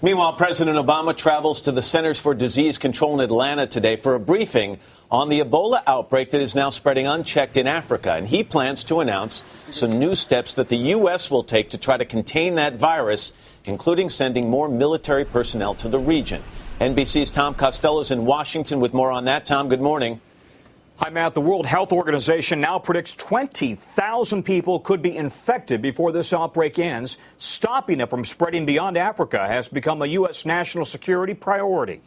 Meanwhile, President Obama travels to the Centers for Disease Control in Atlanta today for a briefing on the Ebola outbreak that is now spreading unchecked in Africa. And he plans to announce some new steps that the U.S. will take to try to contain that virus, including sending more military personnel to the region. NBC's Tom Costello is in Washington with more on that. Tom, good morning. Hi, Matt. The World Health Organization now predicts 20,000 people could be infected before this outbreak ends. Stopping it from spreading beyond Africa has become a U.S. national security priority.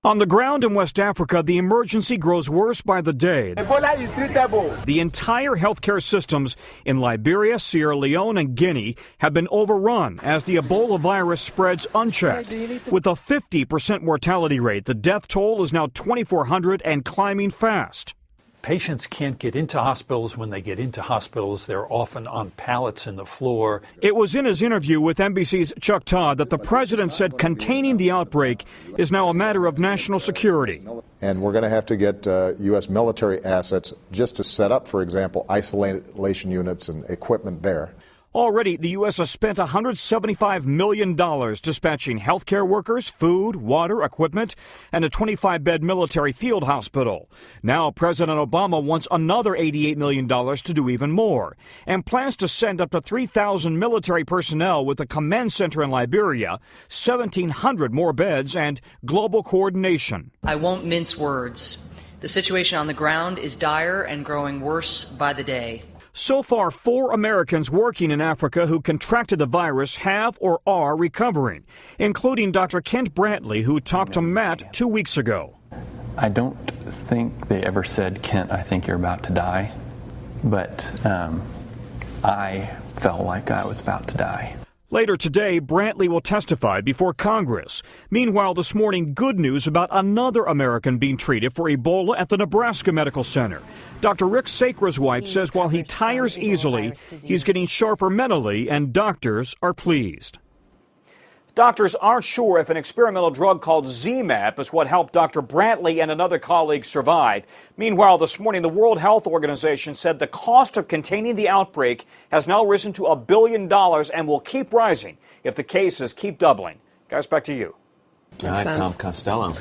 On the ground in West Africa, the emergency grows worse by the day. Ebola is treatable. The entire healthcare systems in Liberia, Sierra Leone, and Guinea have been overrun as the Ebola virus spreads unchecked. With a 50% mortality rate, the death toll is now 2,400 and climbing fast. Patients can't get into hospitals. When they get into hospitals, they're often on pallets in the floor. It was in his interview with NBC's Chuck Todd that the president said containing the outbreak is now a matter of national security. And we're going to have to get U.S. military assets just to set up, for example, isolation units and equipment there. Already, the U.S. has spent $175 million dispatching healthcare workers, food, water, equipment, and a 25-bed military field hospital. Now, President Obama wants another $88 million to do even more and plans to send up to 3,000 military personnel with a command center in Liberia, 1,700 more beds, and global coordination. I won't mince words. The situation on the ground is dire and growing worse by the day. So far, 4 Americans working in Africa who contracted the virus have or are recovering, including Dr. Kent Brantley, who talked to Matt 2 weeks ago. I don't think they ever said, Kent, I think you're about to die. But I felt like I was about to die. Later today, Brantley will testify before Congress. Meanwhile, this morning, good news about another American being treated for Ebola at the Nebraska Medical Center. Dr. Rick Sacreswipe says while he tires easily, he's getting sharper mentally, and doctors are pleased. Doctors aren't sure if an experimental drug called Z-MAP is what helped Dr. Brantley and another colleague survive. Meanwhile, this morning, the World Health Organization said the cost of containing the outbreak has now risen to $1 billion and will keep rising if the cases keep doubling. Guys, back to you. All right, Tom Costello.